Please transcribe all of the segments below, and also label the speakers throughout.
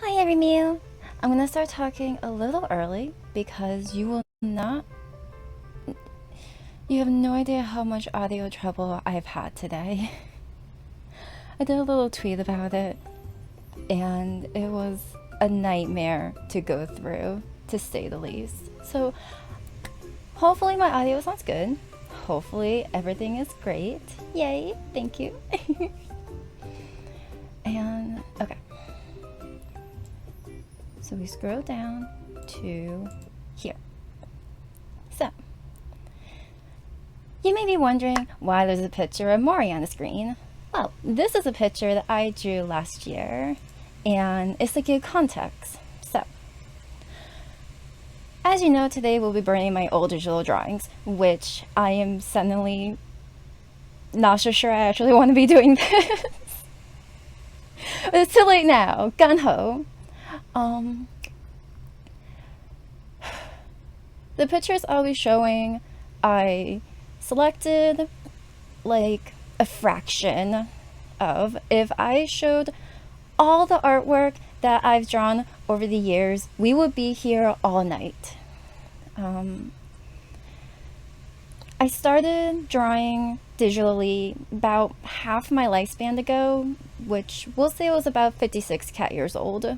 Speaker 1: Hi everymew! I'm gonna start talking a little early because you have no idea how much audio trouble I've had today. I did a little tweet about it and it was a nightmare to go through, to say the least. So hopefully my audio sounds good. Hopefully everything is great. Yay, thank you. And okay. So we scroll down to here. So, you may be wondering why there's a picture of Mori on the screen. Well, this is a picture that I drew last year, and it's to give context. So, as you know, today we'll be burning my old digital drawings, which I am suddenly not so sure I actually want to be doing this. But it's too late now. Gun-ho. The pictures I'll be showing, I selected like a fraction of. If I showed all the artwork that I've drawn over the years, we would be here all night. I started drawing digitally about half my lifespan ago, which we'll say was about 56 cat years old.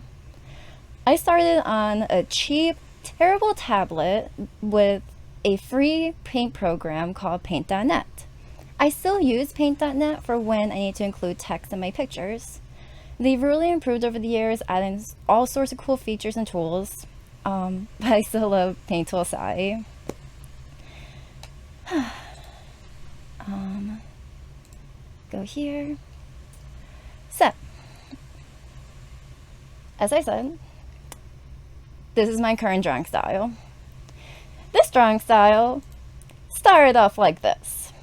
Speaker 1: I started on a cheap, terrible tablet with a free paint program called Paint.net. I still use Paint.net for when I need to include text in my pictures. They've really improved over the years, adding all sorts of cool features and tools, but I still love Paint Tool SAI. Go here. So, as I said, this is my current drawing style. This drawing style started off like this.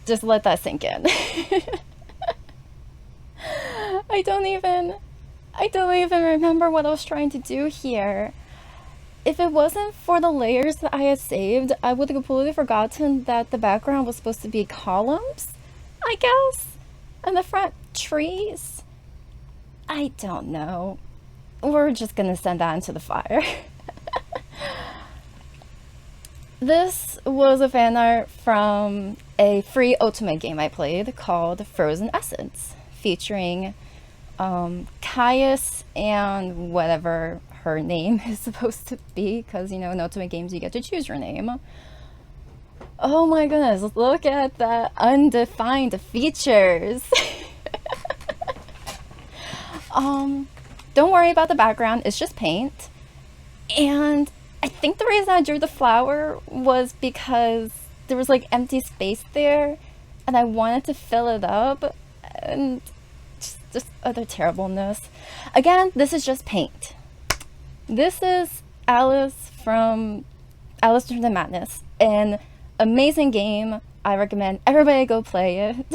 Speaker 1: Just let that sink in. I don't even remember what I was trying to do here. If it wasn't for the layers that I had saved, I would have completely forgotten that the background was supposed to be columns, I guess, and the front trees. I don't know. We're just gonna send that into the fire. This was a fan art from a free otome game I played called Frozen Essence, featuring Caius and whatever her name is supposed to be, because you know in otome games you get to choose your name. Oh my goodness, look at that undefined features. Don't worry about the background, it's just paint. And I think the reason I drew the flower was because there was like empty space there and I wanted to fill it up, and just other terribleness. Again, this is just paint. This is Alice from Alice in the Madness, an amazing game. I recommend everybody go play it.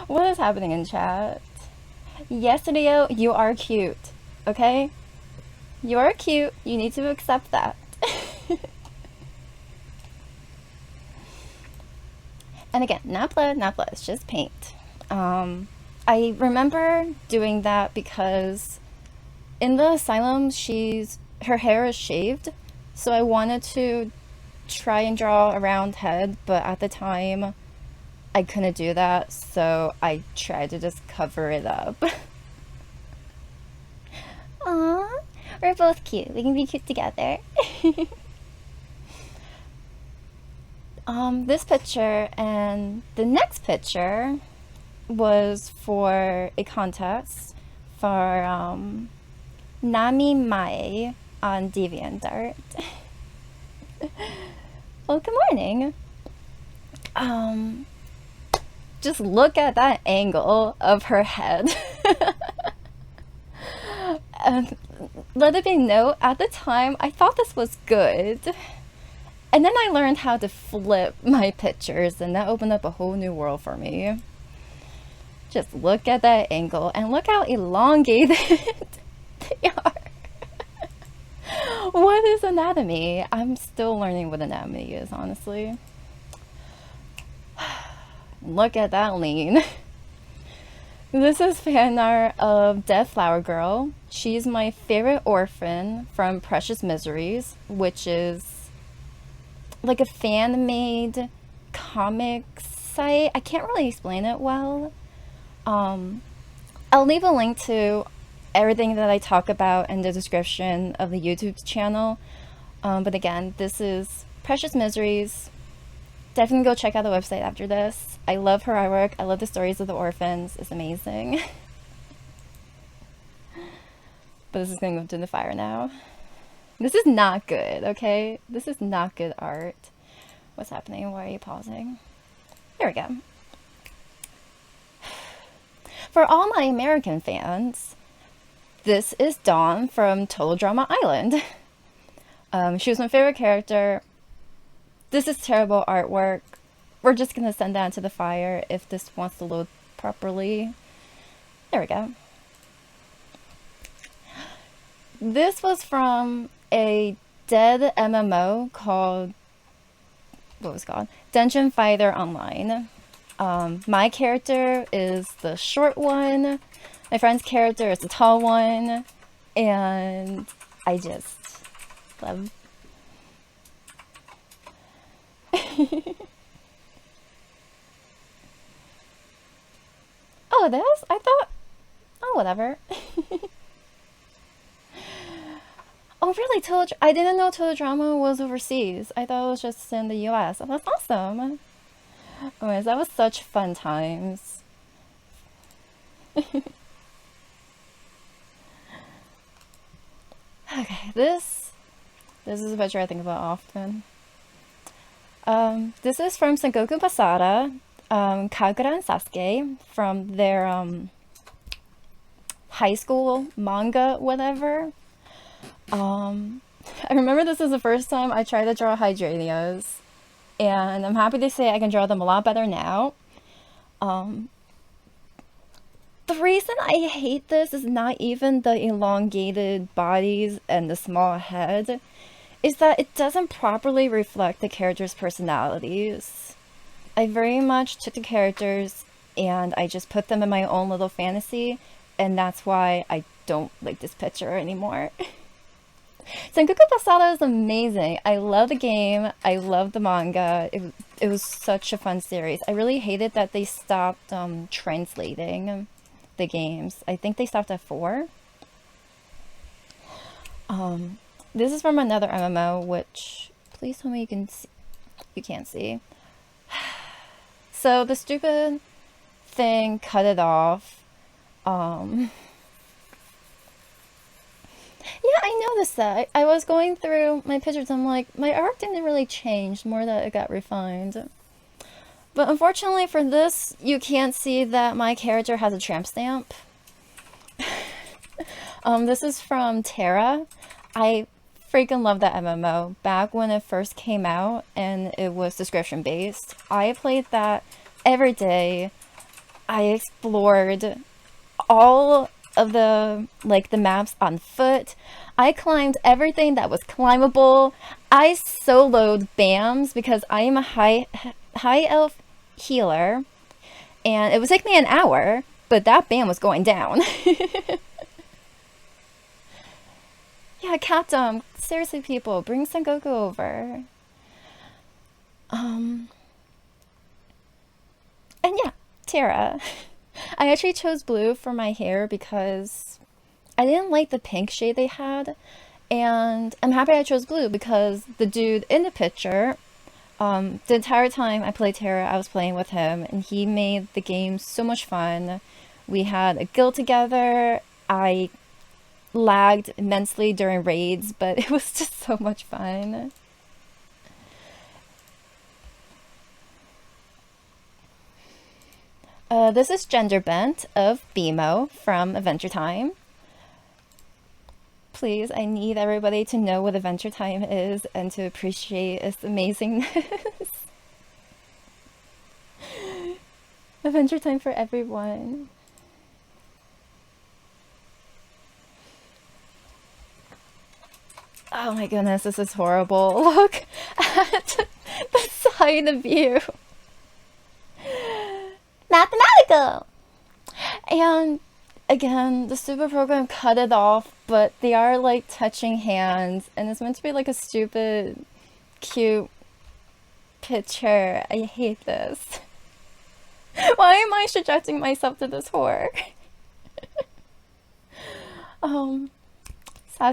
Speaker 1: What is happening in chat? Yes, Leo, you are cute, okay? You are cute, you need to accept that. And again, not blood, it's just paint. I remember doing that because in the asylum, her hair is shaved, so I wanted to try and draw a round head, but at the time, I couldn't do that, so I tried to just cover it up. Aww, we're both cute. We can be cute together. This picture and the next picture was for a contest for Namimae on DeviantArt. Well, good morning. Just look at that angle of her head. And let it be known, at the time, I thought this was good. And then I learned how to flip my pictures, and that opened up a whole new world for me. Just look at that angle, and look how elongated they are. What is anatomy? I'm still learning what anatomy is, honestly. Look at that lean. This is fan art of Dead Flower Girl. She's my favorite orphan from Precious Miseries, which is like a fan-made comic site. I can't really explain it well. I'll leave a link to everything that I talk about in the description of the YouTube channel. But again, this is Precious Miseries. Definitely go check out the website after this. I love her artwork. I love the stories of the orphans. It's amazing. But this is going to go to the fire now. This is not good, okay? This is not good art. What's happening? Why are you pausing? There we go. For all my American fans, this is Dawn from Total Drama Island. She was my favorite character. This is terrible artwork. We're just gonna send that into the fire if this wants to load properly. There we go. This was from a dead MMO called, what was it called? Dungeon Fighter Online. My character is the short one. My friend's character is the tall one. And I just love. Oh, this? I thought. Oh, whatever. Oh, really? I didn't know Total Drama was overseas. I thought it was just in the US. Oh, that's awesome. Anyways, that was such fun times. Okay, this is a picture I think about often. This is from Sengoku Basara, Kagura and Sasuke, from their high school manga, whatever. I remember this is the first time I tried to draw hydrangeas, and I'm happy to say I can draw them a lot better now. The reason I hate this is not even the elongated bodies and the small head, is that it doesn't properly reflect the characters' personalities. I very much took the characters and I just put them in my own little fantasy, and that's why I don't like this picture anymore. Sengoku Basara is amazing. I love the game. I love the manga. It was such a fun series. I really hated that they stopped translating the games. I think they stopped at 4. This is from another MMO, which please tell me you can see. You can't see. So the stupid thing cut it off. Yeah, I noticed that. I was going through my pictures. I'm like, my art didn't really change, more that it got refined. But unfortunately for this, you can't see that my character has a tramp stamp. This is from Tera. I freaking love that MMO. Back when it first came out and it was subscription based, I played that every day. I explored all of the maps on foot. I climbed everything that was climbable. I soloed BAMs because I am a high elf healer, and it would take me an hour, but that BAM was going down. Yeah, Captain, seriously, people, bring Sengoku over. And yeah, Tera. I actually chose blue for my hair because I didn't like the pink shade they had, and I'm happy I chose blue because the dude in the picture, the entire time I played Tera, I was playing with him, and he made the game so much fun. We had a guild together. I lagged immensely during raids, but it was just so much fun. This is Gender Bent of BMO from Adventure Time. Please, I need everybody to know what Adventure Time is and to appreciate its amazingness. Adventure Time for everyone. Oh my goodness, this is horrible. Look at the side view. Mathematical! And again, the super program cut it off, but they are like touching hands, and it's meant to be like a stupid, cute picture. I hate this. Why am I subjecting myself to this horror? Sasuke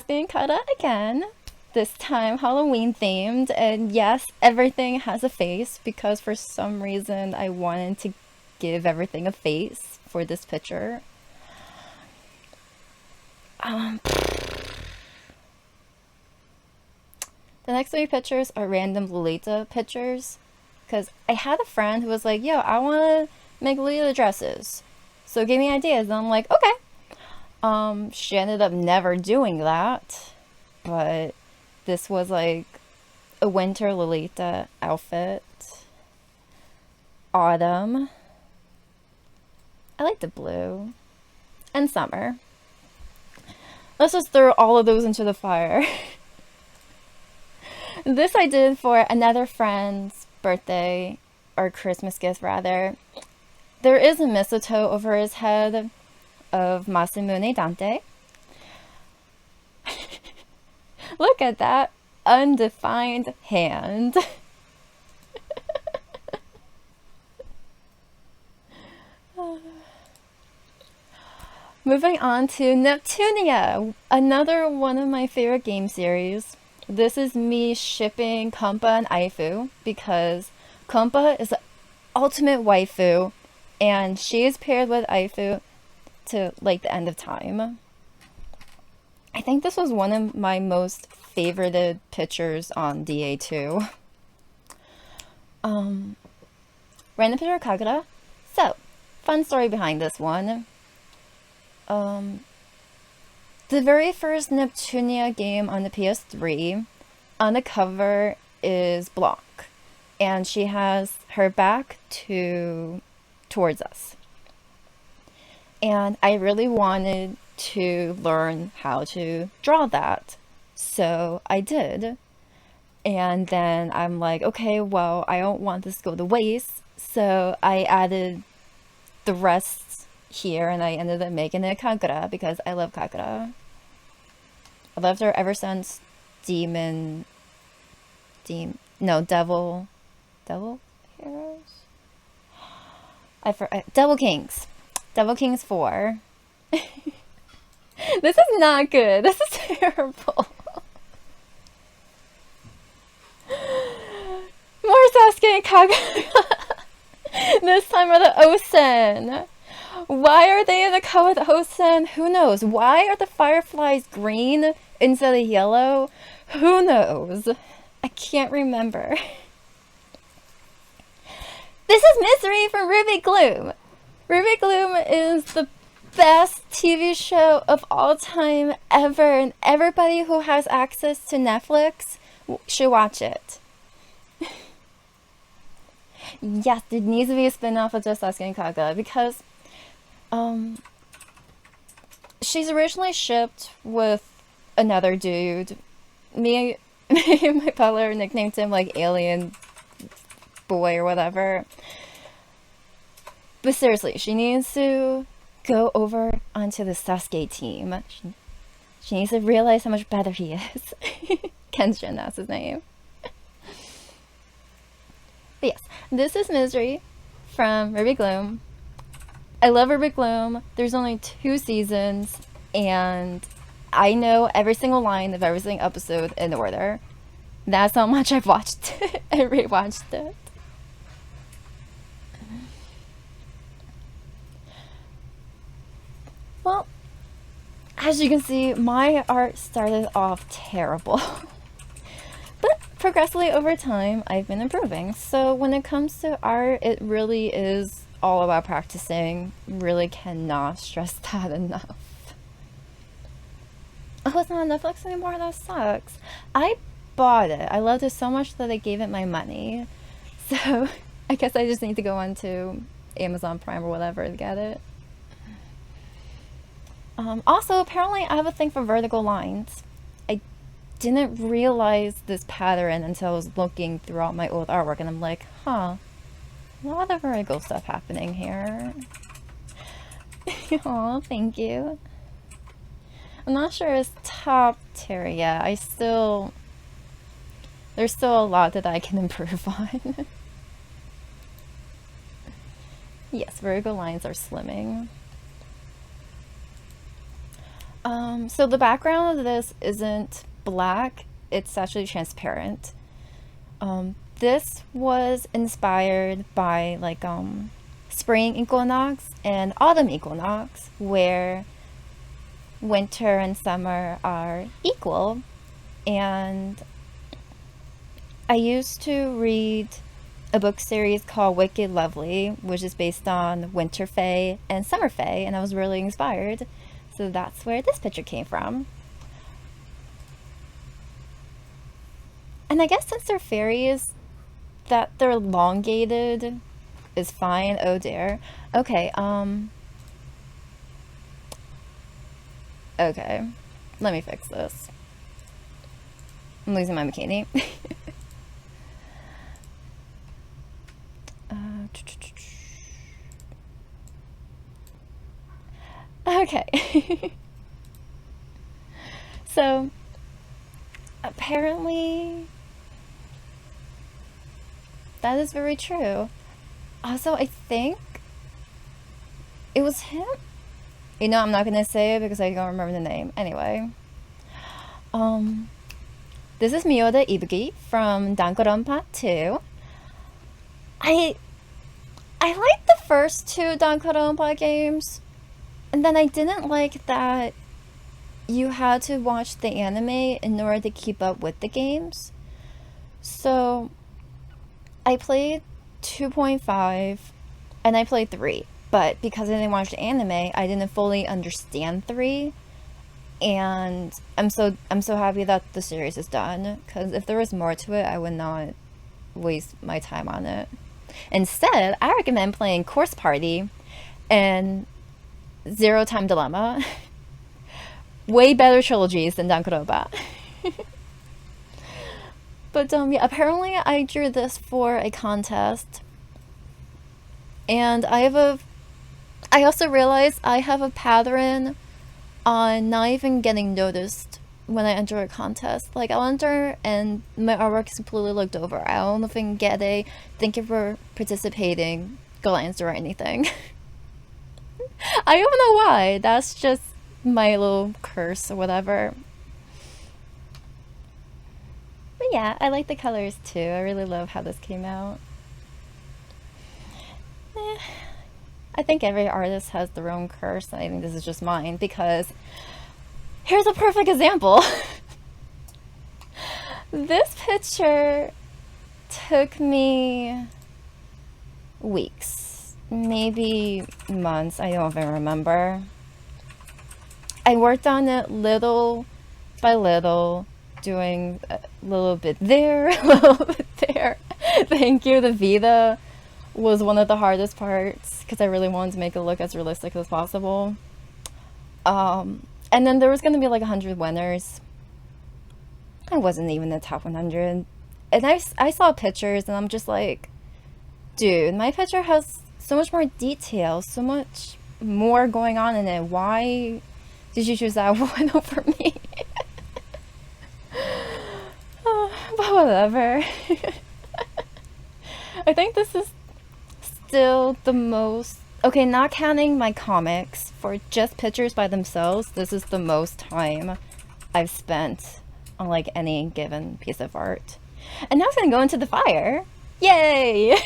Speaker 1: and Kara again. This time Halloween themed, and yes, everything has a face because for some reason I wanted to give everything a face for this picture. The next 3 pictures are random Lolita pictures, because I had a friend who was like, yo, I want to make Lolita dresses, so give me ideas, and I'm like, okay. She ended up never doing that, but this was like a winter Lolita outfit. Autumn. I like the blue. And summer. Let's just throw all of those into the fire. This I did for another friend's birthday, or Christmas gift rather. There is a mistletoe over his head of Masamune Dante. Look at that undefined hand. Moving on to Neptunia, another one of my favorite game series. This is me shipping Kompa and Aifu because Kompa is the ultimate waifu and she is paired with Aifu to like the end of time. I think this was one of my most favorited pictures on DA2. Random picture of Kagura. So, fun story behind this one. The very first Neptunia game on the PS3, on the cover is Blanc, and she has her back towards us. And I really wanted to learn how to draw that, so I did. And then I'm like, okay, well, I don't want this to go to waste, so I added the rest here, and I ended up making it Kagura because I love Kagura. I loved her ever since Devil Heroes? Devil Kings 4. This is not good. This is terrible. More Sasuke and Kagura. This time are the Osen. Why are they in the color with Osen? Who knows? Why are the fireflies green instead of yellow? Who knows? I can't remember. This is Misery from Ruby Gloom. Ruby Gloom is the best TV show of all time ever, and everybody who has access to Netflix should watch it. Yes, there needs to be a spin-off of just Sasuke and Kagura because she's originally shipped with another dude. Me and my butler nicknamed him like Alien Boy or whatever. But seriously, she needs to go over onto the Sasuke team. She needs to realize how much better he is. Kenshin, that's his name. But yes, this is Misery from Ruby Gloom. I love Ruby Gloom. There's only 2 seasons, and I know every single line of every single episode in order. That's how much I've watched it. I rewatched it. Well, as you can see, my art started off terrible. But progressively over time, I've been improving. So when it comes to art, it really is all about practicing. Really cannot stress that enough. Oh, it's not on Netflix anymore? That sucks. I bought it. I loved it so much that I gave it my money. So I guess I just need to go on to Amazon Prime or whatever to get it. Also, apparently I have a thing for vertical lines. I didn't realize this pattern until I was looking throughout my old artwork, and I'm like, huh, a lot of vertical stuff happening here. Aw, thank you. I'm not sure it's top tier yet. There's still a lot that I can improve on. Yes, vertical lines are slimming. So the background of this isn't black, it's actually transparent. This was inspired by like spring equinox and autumn equinox, where winter and summer are equal. And I used to read a book series called Wicked Lovely, which is based on Winter Fae and Summer Fae, and I was really inspired. So that's where this picture came from. And I guess since they're fairies, that they're elongated is fine. Oh dear. Okay, okay. Let me fix this. I'm losing my bikini. Okay. So, apparently, that is very true. Also, I think it was him. You know, I'm not gonna say it because I don't remember the name. Anyway, this is Miyoda Ibuki from Danganronpa 2. I liked the first two Danganronpa games, and then I didn't like that you had to watch the anime in order to keep up with the games. So I played 2.5 and I played 3, but because I didn't watch the anime, I didn't fully understand 3. And I'm so happy that the series is done, because if there was more to it, I would not waste my time on it. Instead, I recommend playing Course Party and Zero Time Dilemma. Way better trilogies than Danganronpa. But yeah, apparently I drew this for a contest, and I also realized I have a pattern on not even getting noticed when I enter a contest. Like, I'll enter and my artwork is completely looked over. I don't even get a thank you for participating glance or anything. I don't know why. That's just my little curse or whatever. But yeah, I like the colors too. I really love how this came out. I think every artist has their own curse. I think this is just mine, because here's a perfect example. This picture took me weeks, maybe months, I don't even remember. I worked on it little by little, doing a little bit there, a little bit there. Thank you, the Vita was one of the hardest parts, because I really wanted to make it look as realistic as possible. And then there was going to be like 100 winners. I wasn't even in the top 100. And I saw pictures and I'm just like, dude, my picture has so much more detail, so much more going on in it. Why did you choose that one over me? But whatever. I think this is still the most, okay, not counting my comics, for just pictures by themselves, this is the most time I've spent on like any given piece of art. And now it's gonna go into the fire. Yay!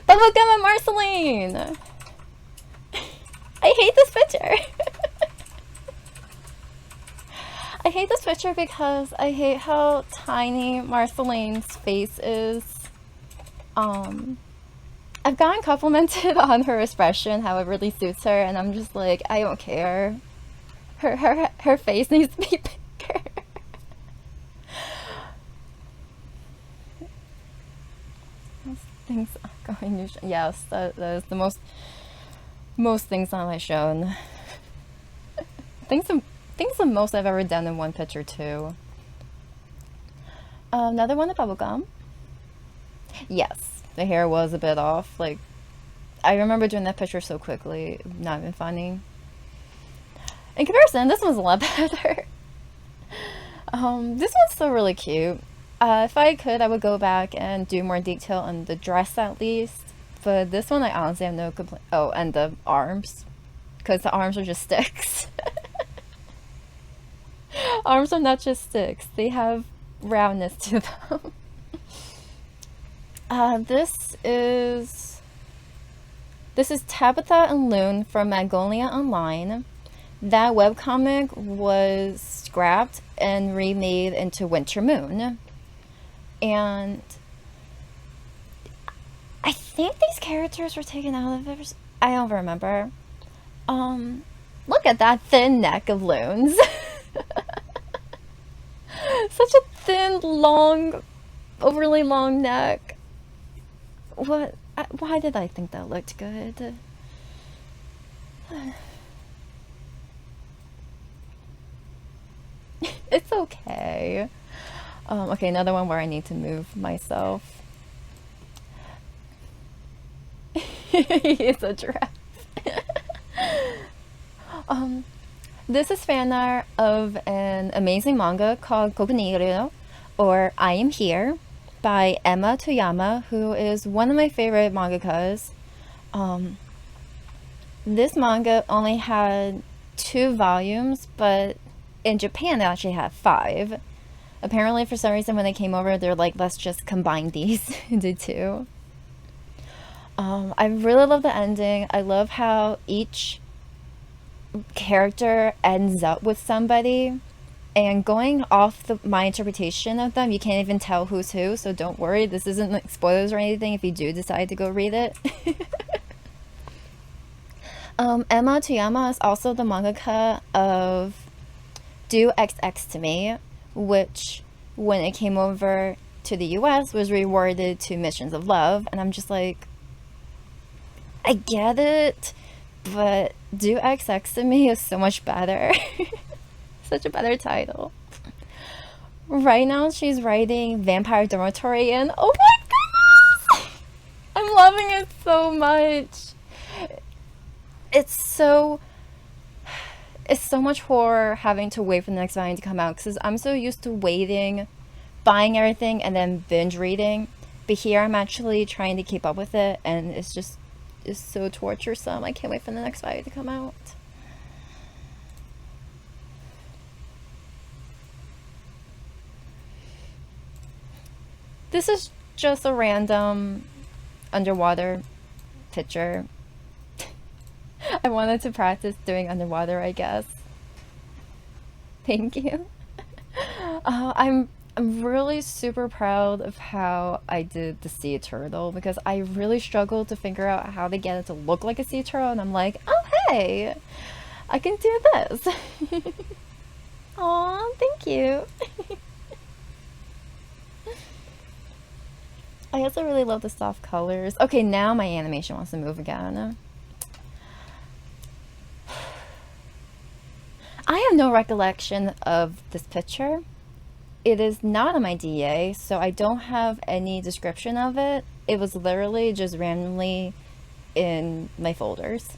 Speaker 1: Bubblegum and Marceline! I hate this picture! I hate this picture because I hate how tiny Marceline's face is. I've gotten complimented on her expression, how it really suits her, and I'm just like, I don't care. Her face needs to be bigger. Things are going to yes, that is the most things on my shown. Things the most I've ever done in one picture too. Another one, the bubblegum. Yes, the hair was a bit off. Like, I remember doing that picture so quickly. Not even funny. In comparison, this one's a lot better. This one's still really cute. If I could, I would go back and do more detail on the dress at least. But this one, I honestly have no complaint. Oh, and the arms. Because the arms are just sticks. Arms are not just sticks. They have roundness to them. This is Tabitha and Loon from Magnolia Online. That webcomic was scrapped and remade into Winter Moon. And I think these characters were taken out of it. I don't remember. Look at that thin neck of Loon's. Such a thin, long, overly long neck. What? Why did I think that looked good? It's okay. Okay, another one where I need to move myself. It's a giraffe. This is fan art of an amazing manga called Kokuniro, or I Am Here, by Ema Toyama, who is one of my favorite mangakas. This manga only had 2 volumes, but in Japan they actually had 5. Apparently, for some reason, when they came over, they're like, let's just combine these into 2. I really love the ending. I love how each character ends up with somebody, and going off my interpretation of them, you can't even tell who's who, so don't worry, this isn't like spoilers or anything if you do decide to go read it. Ema Toyama is also the mangaka of Do XX to Me, which when it came over to the US was rewarded to Missions of Love, and I'm just like, I get it, but Do XX to Me is so much better. Such a better title. Right now she's writing Vampire Dormitory, and oh my goodness! I'm loving it so much. It's so much horror having to wait for the next volume to come out, because I'm so used to waiting, buying everything, and then binge reading. But here I'm actually trying to keep up with it, and it's so torturesome. I can't wait for the next volume to come out. This is just a random underwater picture. I wanted to practice doing underwater, I guess. Thank you. I'm really super proud of how I did the sea turtle, because I really struggled to figure out how to get it to look like a sea turtle, and I'm like, oh hey, I can do this. Aw, thank you. I also really love the soft colors. Okay, now my animation wants to move again. I have no recollection of this picture. It is not on my DA, so I don't have any description of it. It was literally just randomly in my folders.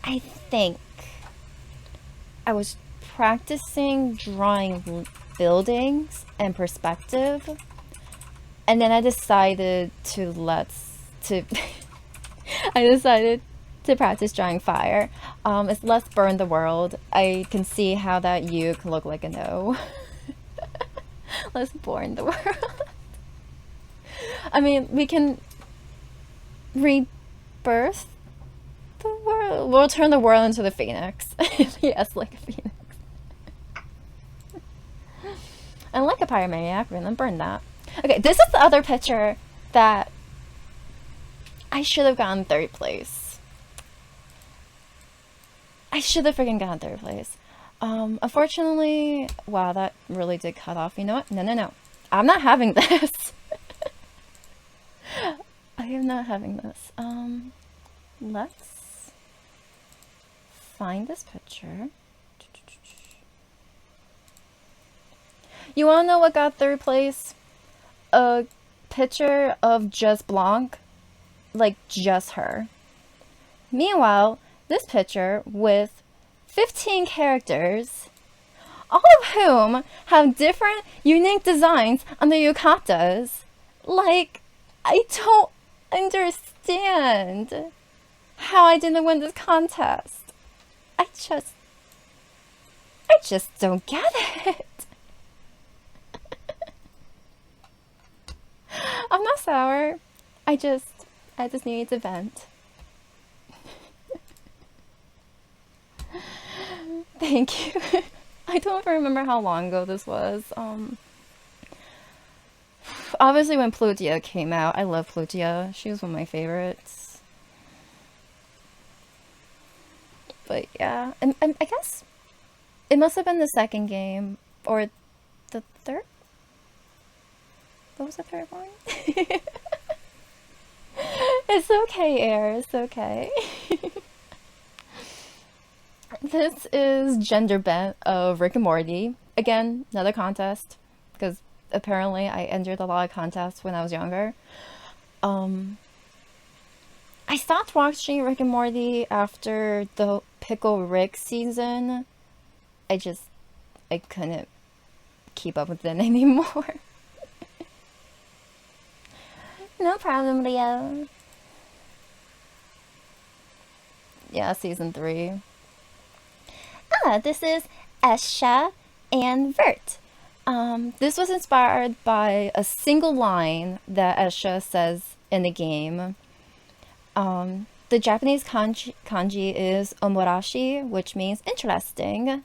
Speaker 1: I think I was practicing drawing buildings and perspective, and then I decided to I decided to practice drawing fire. It's Let's Burn the World. I can see how that U can look like a no. Let's burn the world. I mean, we can rebirth the world. We'll turn the world into the phoenix. Yes, like a phoenix. And like a pyromaniac, we're gonna burn that. Okay, this is the other picture that I should have gotten 3rd place. I should have freaking gotten 3rd place. Unfortunately, wow, that really did cut off. You know what? No. I'm not having this. I am not having this. Let's find this picture. You wanna know what got 3rd place? A picture of just Blanc like just her. Meanwhile, this picture with 15 characters, all of whom have different unique designs on the yukatas. Like, I don't understand how I didn't win this contest. I just don't get it. I'm not sour. I just needed to vent. Thank you. I don't even remember how long ago this was. Obviously when Plutia came out, I love Plutia. She was one of my favorites. But yeah, and I guess it must have been the second game, or the third? What was the third one? It's okay, Air, it's okay. This is Gender Bent of Rick and Morty. Again, another contest, because apparently I entered a lot of contests when I was younger. I stopped watching Rick and Morty after the Pickle Rick season. I couldn't keep up with it anymore. No problem, Leo. Yeah, season 3. This is Esha and Vert. This was inspired by a single line that Esha says in the game. The Japanese kanji is omorashi, which means interesting.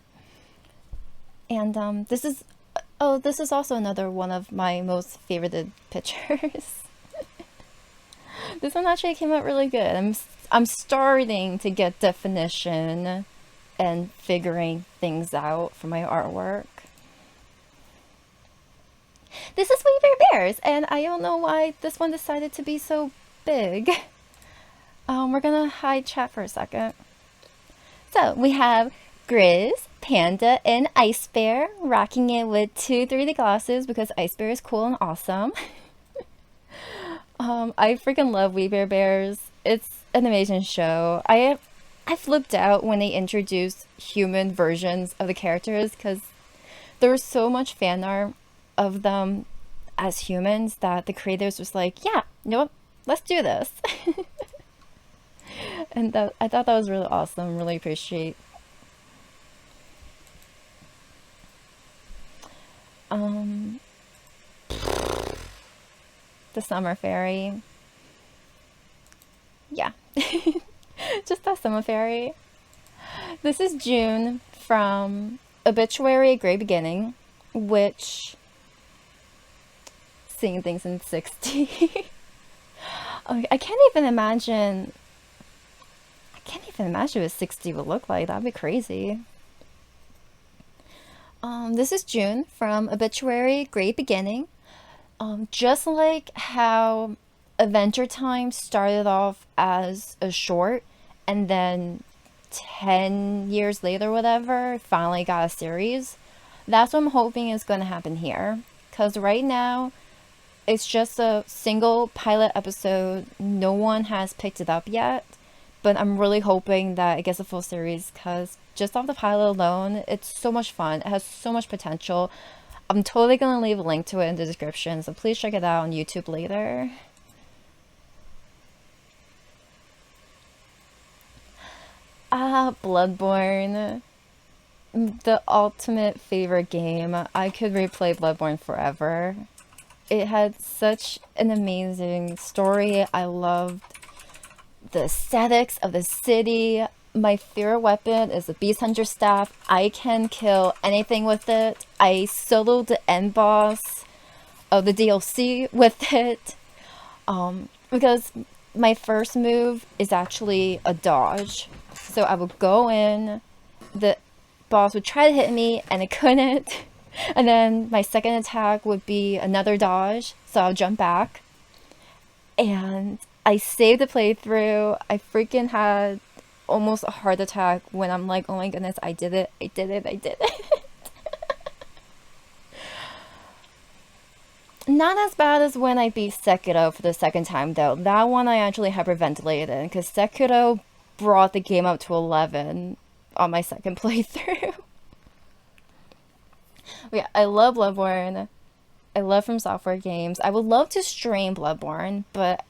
Speaker 1: And this is also another one of my most favorited pictures. This one actually came out really good. I'm starting to get definition and figuring things out for my artwork. This is We Bear Bears, and I don't know why this one decided to be so big. We're gonna hide chat for a second. So we have Grizz, Panda, and Ice Bear rocking it with 2 3D glasses because Ice Bear is cool and awesome. I freaking love We Bear Bears. It's an amazing show. I flipped out when they introduced human versions of the characters because there was so much fan art of them as humans that the creators was like, yeah, you know what? Let's do this. And I thought that was really awesome. Really appreciate. The Summer Fairy. Yeah. Just that Summer Fairy. This is June from Obituary Grey Beginning, which seeing things in 60. I can't even imagine what 60 would look like. That'd be crazy. This is June from Obituary Great Beginning. Just like how Adventure Time started off as a short and then 10 years later, whatever, finally got a series. That's what I'm hoping is going to happen here. Because right now, it's just a single pilot episode. No one has picked it up yet. But I'm really hoping that it gets a full series because just off the pilot alone, it's so much fun. It has so much potential. I'm totally going to leave a link to it in the description, so please check it out on YouTube later. Bloodbourne. The ultimate favorite game. I could replay Bloodbourne forever. It had such an amazing story. I loved the aesthetics of the city. My favorite weapon is the Beast Hunter staff. I can kill anything with it. I soloed the end boss of the DLC with it. Because my first move is actually a dodge. So I would go in, the boss would try to hit me and it couldn't. And then my second attack would be another dodge, so I'll jump back. And I saved the playthrough. I freaking had almost a heart attack when I'm like, oh my goodness, I did it. Not as bad as when I beat Sekiro for the second time, though. That one I actually hyperventilated, because Sekiro brought the game up to 11 on my second playthrough. But yeah, I love Bloodbourne. I love From Software games. I would love to stream Bloodbourne, but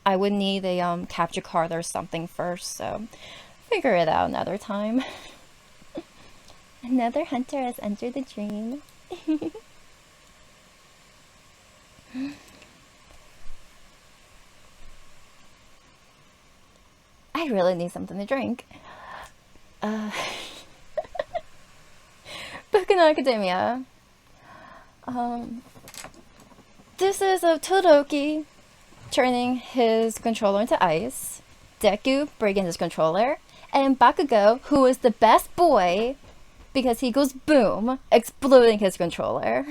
Speaker 1: I would need a capture card or something first, so figure it out another time. Another hunter has entered the dream. I really need something to drink. Boku no Academia. This is of Todoroki turning his controller into ice, Deku breaking his controller, and Bakugo, who is the best boy because he goes boom, exploding his controller.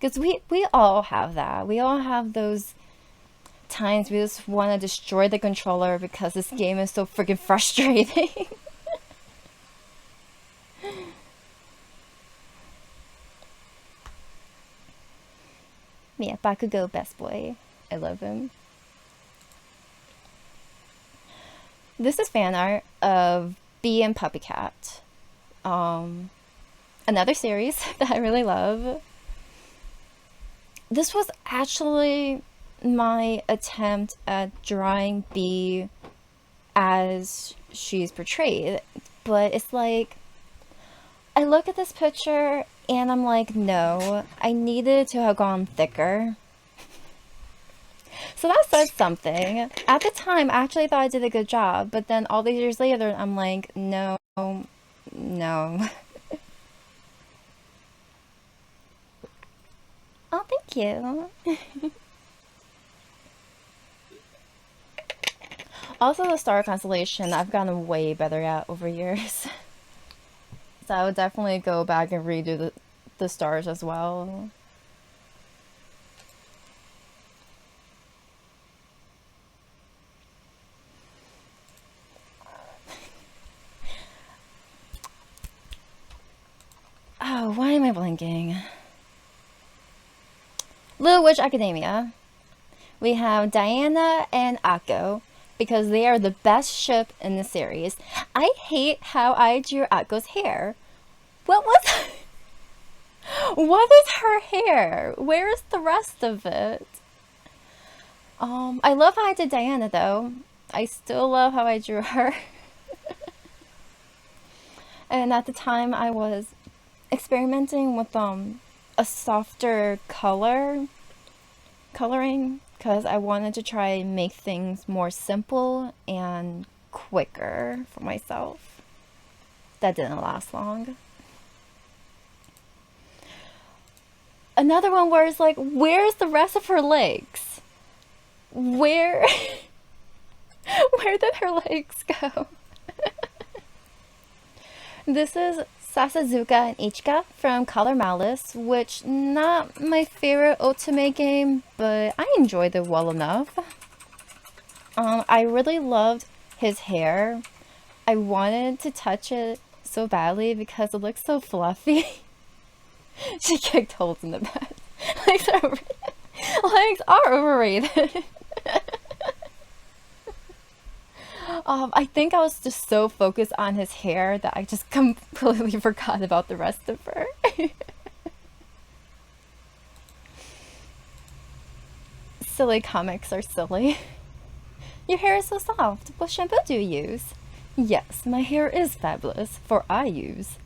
Speaker 1: Because we all have that. We all have those times we just want to destroy the controller because this game is so freaking frustrating. Yeah, Bakugo, best boy. I love him. This is fan art of Bee and Puppy Cat. Another series that I really love. This was actually my attempt at drawing Bee as she's portrayed, but it's like I look at this picture and I'm like, no, I needed to have gone thicker. So that says something. At the time, I actually thought I did a good job, but then all these years later, I'm like, no, no. Oh, thank you. Also, the star constellation, I've gotten way better at over years. So I would definitely go back and redo the stars as well. Oh, why am I blinking? Little Witch Academia. We have Diana and Akko, because they are the best ship in the series. I hate how I drew Akko's hair. What was... What is her hair? Where is the rest of it? I love how I did Diana, though. I still love how I drew her. And at the time, I was experimenting with a softer coloring, because I wanted to try and make things more simple and quicker for myself. That didn't last long. Another one where it's like, where's the rest of her legs? Where did her legs go? This is Sasazuka and Ichika from Color Malice, which not my favorite otome game, but I enjoyed it well enough. I really loved his hair. I wanted to touch it so badly because it looks so fluffy. She kicked holes in the bed. Legs are overrated. I think I was just so focused on his hair that I just completely forgot about the rest of her. Silly comics are silly. Your hair is so soft. What shampoo do you use? Yes, my hair is fabulous, for I use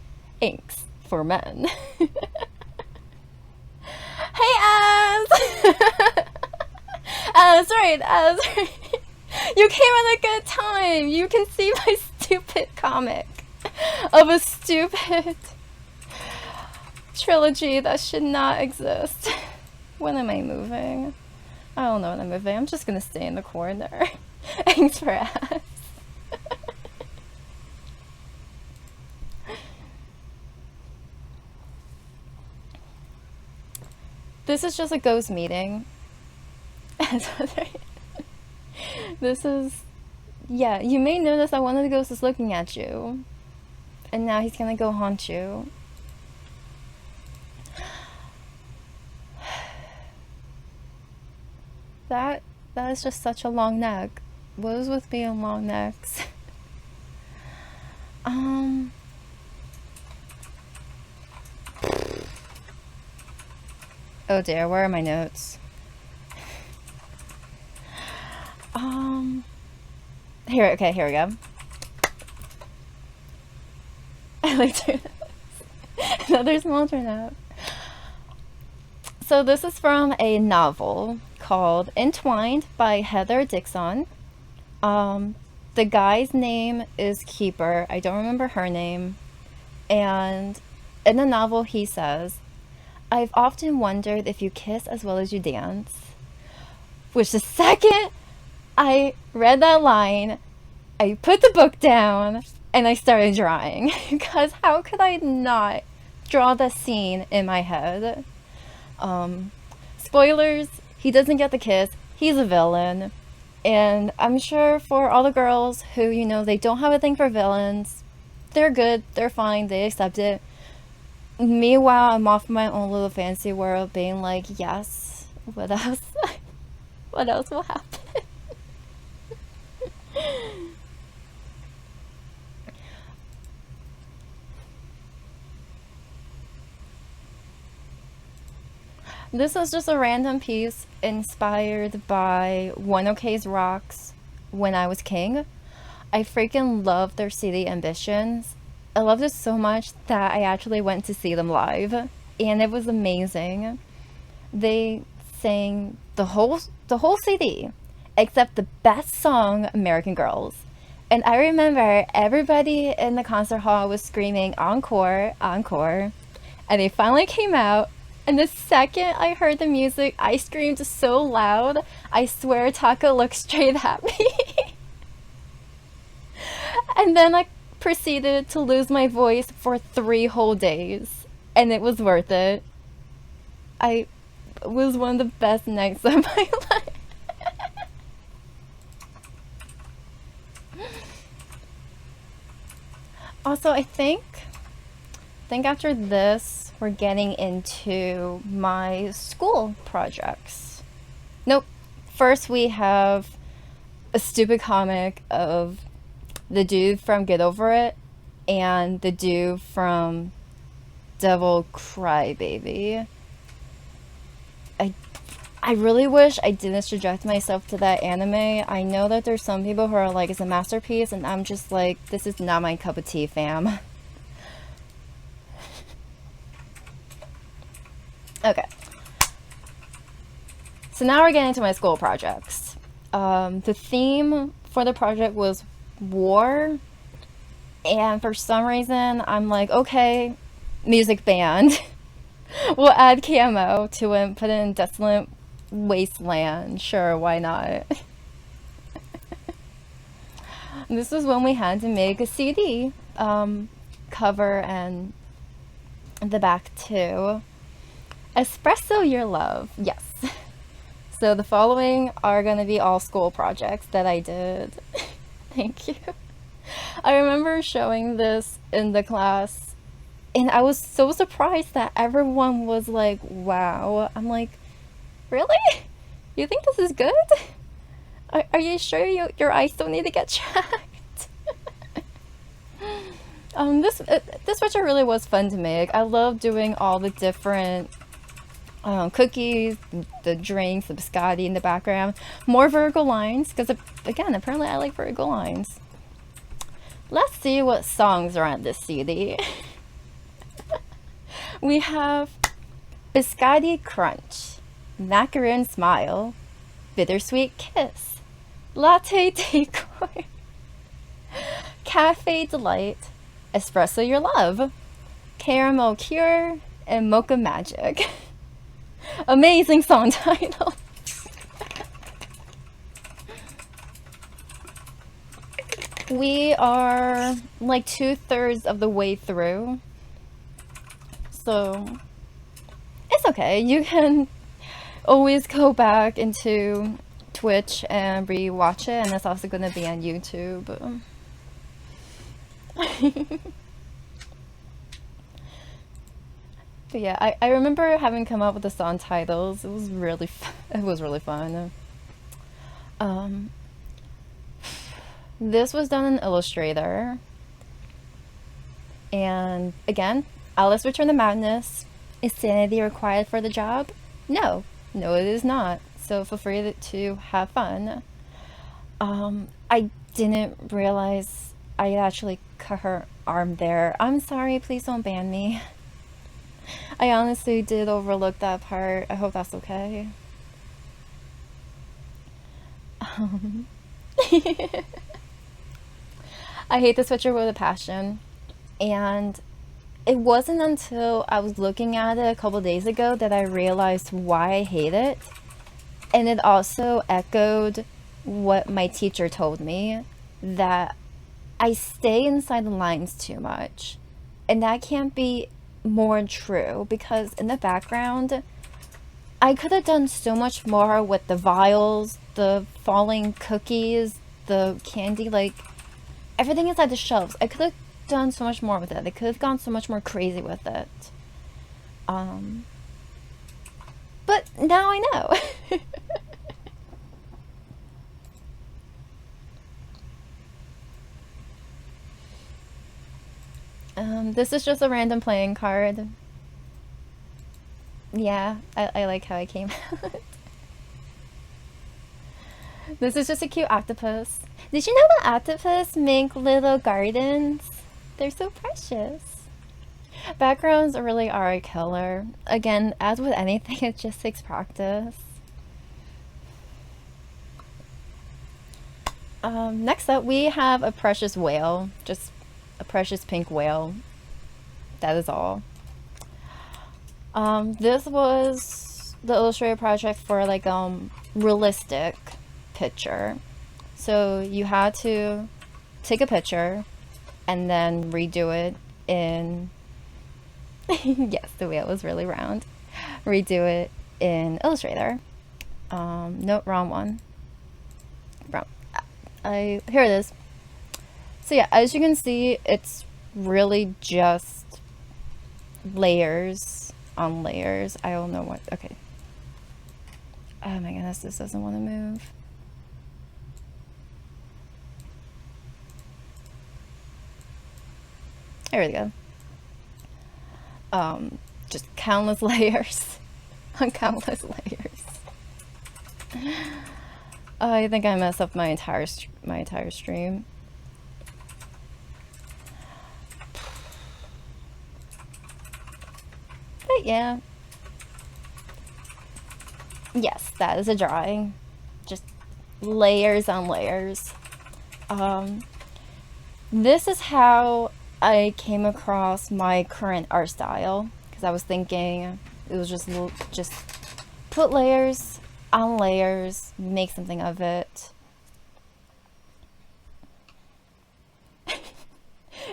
Speaker 1: inks for men. Hey, Az! Az, right, Az, right. You came at a good time! You can see my stupid comic of a stupid trilogy that should not exist. When am I moving? I don't know when I'm moving. I'm just gonna stay in the corner. Thanks for ass. This is just a ghost meeting. This is... Yeah, you may notice that one of the ghosts is looking at you. And now he's gonna go haunt you. That that is just such a long neck. What is with me and long necks? um oh dear, where are my notes? Here, okay, here we go. I like to another small turnout. So this is from a novel called Entwined by Heather Dixon. The guy's name is Keeper. I don't remember her name. And in the novel he says, "I've often wondered if you kiss as well as you dance." Which the second I read that line, I put the book down and I started drawing. Because how could I not draw the scene in my head? Spoilers, he doesn't get the kiss. He's a villain. And I'm sure for all the girls who, you know, they don't have a thing for villains, they're good, they're fine, they accept it. Meanwhile, I'm off in my own little fantasy world being like, yes, what else? What else will happen? This is just a random piece inspired by One OK's Rocks When I Was King. I freaking love their CD Ambitions. I loved it so much that I actually went to see them live, and it was amazing. They sang the whole CD except the best song, American Girls. And I remember everybody in the concert hall was screaming encore, encore. And they finally came out, and the second I heard the music, I screamed so loud, I swear Taka looked straight at me. And then I proceeded to lose my voice for 3 whole days, and it was worth it. It was one of the best nights of my life. Also, I think after this, we're getting into my school projects. Nope. First, we have a stupid comic of the dude from Get Over It and the dude from Devil Crybaby. I really wish I didn't subject myself to that anime. I know that there's some people who are like, it's a masterpiece, and I'm just like, this is not my cup of tea, fam. Okay. So now we're getting to my school projects. The theme for the project was war, and for some reason I'm like, okay, music band. We'll add camo to it, put it in Desolate Wasteland. Sure, why not? This is when we had to make a CD cover and the back too. Espresso Your Love. Yes. So the following are going to be all school projects that I did. Thank you. I remember showing this in the class, and I was so surprised that everyone was like, wow. I'm like, really? You think this is good? Are you sure your eyes don't need to get checked? This picture really was fun to make. I love doing all the different cookies, the drinks, the biscotti in the background. More vertical lines, because again, apparently I like vertical lines. Let's see what songs are on this CD. We have Biscotti Crunch, Macaroon Smile, Bittersweet Kiss, Latte Decor, Cafe Delight, Espresso Your Love, Caramel Cure, and Mocha Magic. Amazing song title. We are like 2/3 of the way through, so it's okay. You can always go back into Twitch and re-watch it, and it's also going to be on YouTube. But yeah, I remember having come up with the song titles. It was really fun. Um, this was done in Illustrator. And again, Alice Return to Madness. Is sanity required for the job? No. No, it is not. So feel free to have fun. I didn't realize I actually cut her arm there. I'm sorry, please don't ban me. I honestly did overlook that part. I hope that's okay. I hate this picture with a passion. And it wasn't until I was looking at it a couple days ago that I realized why I hate it. And it also echoed what my teacher told me, that I stay inside the lines too much. And that can't be more true, because in the background, I could have done so much more with the vials, the falling cookies, the candy, like everything inside the shelves. I could have done so much more with it. I could have gone so much more crazy with it. But now I know. This is just a random playing card. Yeah, I like how I came out. This is just a cute octopus. Did you know that octopus make little gardens? They're so precious. Backgrounds really are a killer. Again, as with anything, it just takes practice. Next up, we have a precious whale. Just a precious pink whale. That is all. This was the Illustrator project for like realistic picture. So you had to take a picture and then redo it in yes, the whale was really round. Redo it in Illustrator. No, wrong one. Wrong. Here it is. So yeah, as you can see, it's really just layers on layers. I don't know what. Okay. Oh my goodness, this doesn't want to move. There we go. Just countless layers on countless layers. I think I messed up my entire stream. But yeah. Yes, that is a drawing. Just layers on layers. This is how I came across my current art style, because I was thinking it was just put layers on layers, make something of it.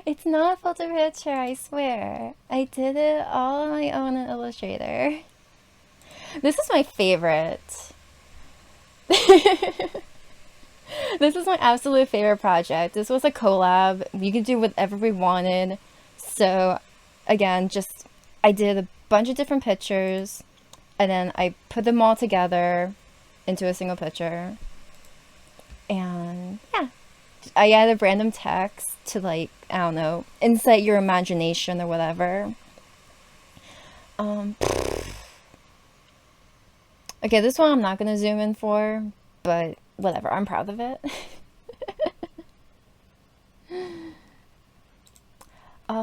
Speaker 1: It's not a filter picture, I swear. I did it all on my own in Illustrator. This is my favorite. This is my absolute favorite project. This was a collab. We could do whatever we wanted. So, again, I did a bunch of different pictures, and then I put them all together into a single picture. And yeah, I added random text to, like, I don't know, incite your imagination or whatever. Okay, this one I'm not gonna zoom in for, but whatever, I'm proud of it.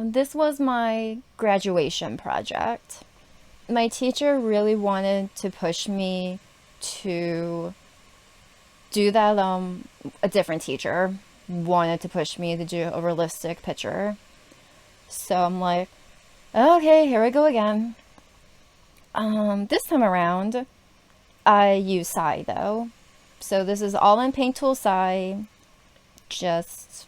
Speaker 1: This was my graduation project. My teacher really wanted to push me to do that. A different teacher wanted to push me to do a realistic picture. So I'm like, okay, here we go again. This time around, I use Sai though. So this is all in Paint Tool Sai. Just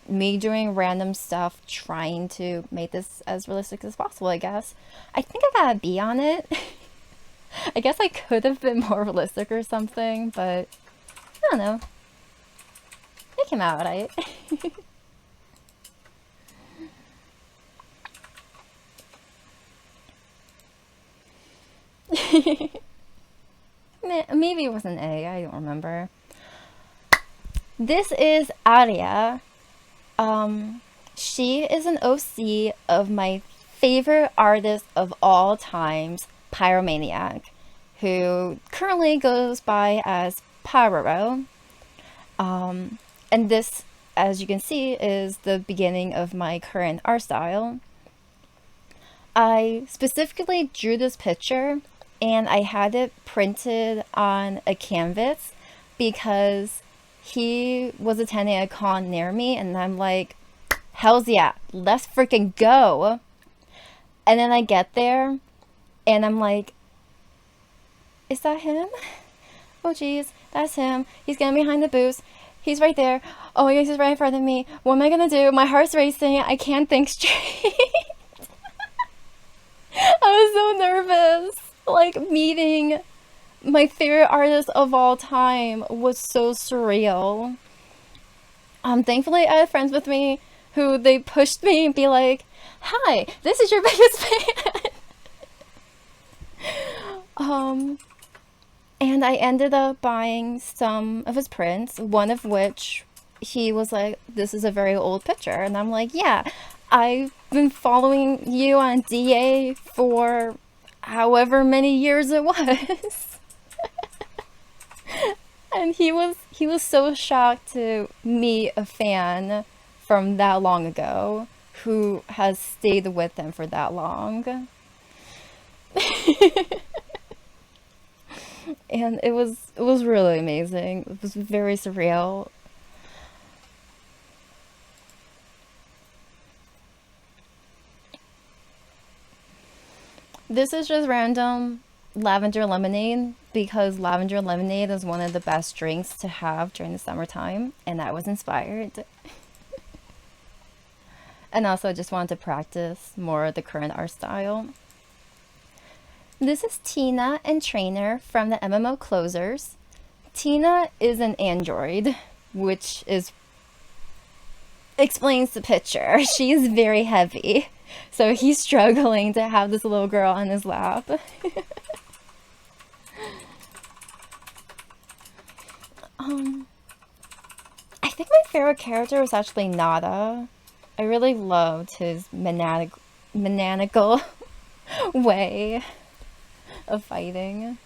Speaker 1: me doing random stuff, trying to make this as realistic as possible, I guess. I think I got a B on it. I guess I could have been more realistic or something, but I don't know. It came out right. Maybe it was an A, I don't remember. This is Aria. She is an OC of my favorite artist of all times, Pyromaniac, who currently goes by as Paroro. And this, as you can see, is the beginning of my current art style. I specifically drew this picture and I had it printed on a canvas because he was attending a con near me and I'm like, hells yeah, let's freaking go. And then I get there and I'm like, is that him? Oh geez, that's him. He's getting behind the booth. He's right there. Oh my gosh, he's right in front of me. What am I gonna do? My heart's racing. I can't think straight. I was so nervous. Like, meeting my favorite artist of all time was so surreal. Thankfully I had friends with me who they pushed me and be like, hi, this is your biggest fan. And I ended up buying some of his prints, one of which he was like, this is a very old picture. And I'm like, yeah, I've been following you on DA for however many years it was. And he was so shocked to meet a fan from that long ago who has stayed with him for that long. And it was really amazing. It was very surreal. This is just random lavender lemonade because lavender lemonade is one of the best drinks to have during the summertime, and I was inspired. And also I just wanted to practice more of the current art style. This is Tina and Trainer from the MMO Closers. Tina is an android, which explains the picture. She is very heavy, so he's struggling to have this little girl on his lap. I think my favorite character was actually Nada. I really loved his maniacal way of fighting.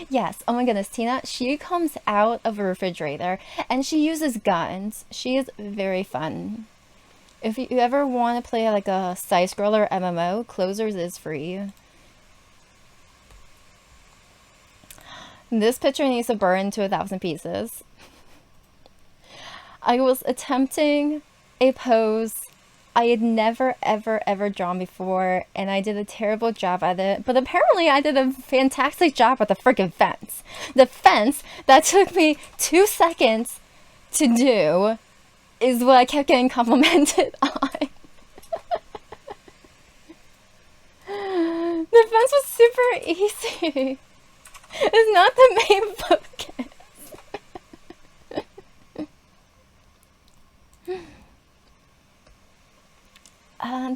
Speaker 1: Yes, oh my goodness, Tina, she comes out of a refrigerator and she uses guns. She is very fun. If you ever want to play like a side-scroller MMO, Closers is free. This picture needs to burn to 1,000 pieces. I was attempting a pose I had never ever drawn before, and I did a terrible job at it, but apparently I did a fantastic job at the freaking fence. The fence that took me 2 seconds to do is what I kept getting complimented on. The fence was super easy. It's not the main focus.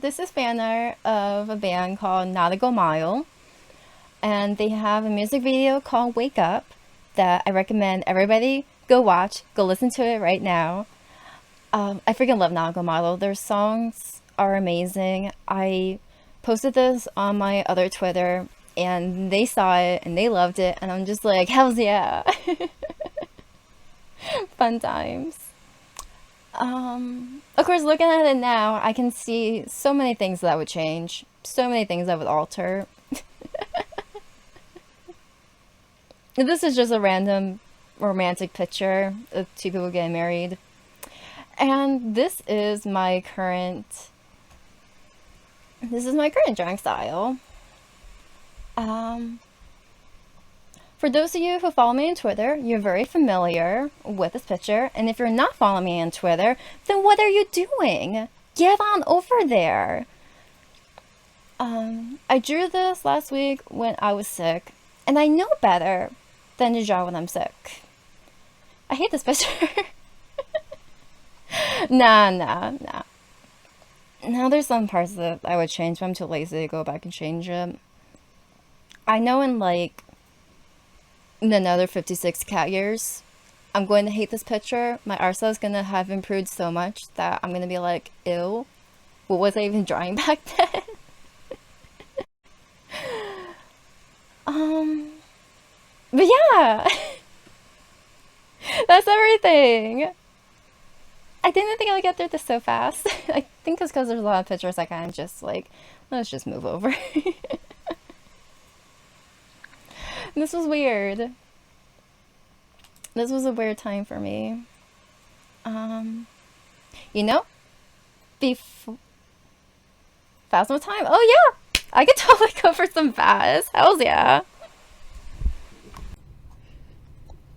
Speaker 1: This is fan art of a band called Nautical Mile, and they have a music video called Wake Up that I recommend everybody go watch, go listen to it right now. I freaking love Nautical Mile. Their songs are amazing. I posted this on my other Twitter and they saw it and they loved it, and I'm just like, hells yeah. Fun times. Of course, looking at it now, I can see so many things that would change, so many things that would alter. This is just a random romantic picture of 2 people getting married. And this is my current drawing style. For those of you who follow me on Twitter, you're very familiar with this picture. And if you're not following me on Twitter, then what are you doing? Get on over there. I drew this last week when I was sick, and I know better than to draw when I'm sick. I hate this picture. Nah. Now there's some parts that I would change, but I'm too lazy to go back and change it. I know in like in another 56 cat years, I'm going to hate this picture. My art style is going to have improved so much that I'm going to be like, ew, what was I even drawing back then? But yeah, that's everything. I didn't think I would get through this so fast. I think it's because there's a lot of pictures I kind of just like, let's just move over. This was weird. This was a weird time for me. You know, before Phasma time. Oh yeah, I could totally go for some Phas. Hells yeah.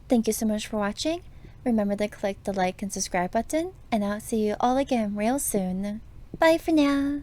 Speaker 1: Thank you so much for watching. Remember to click the like and subscribe button, and I'll see you all again real soon. Bye for now.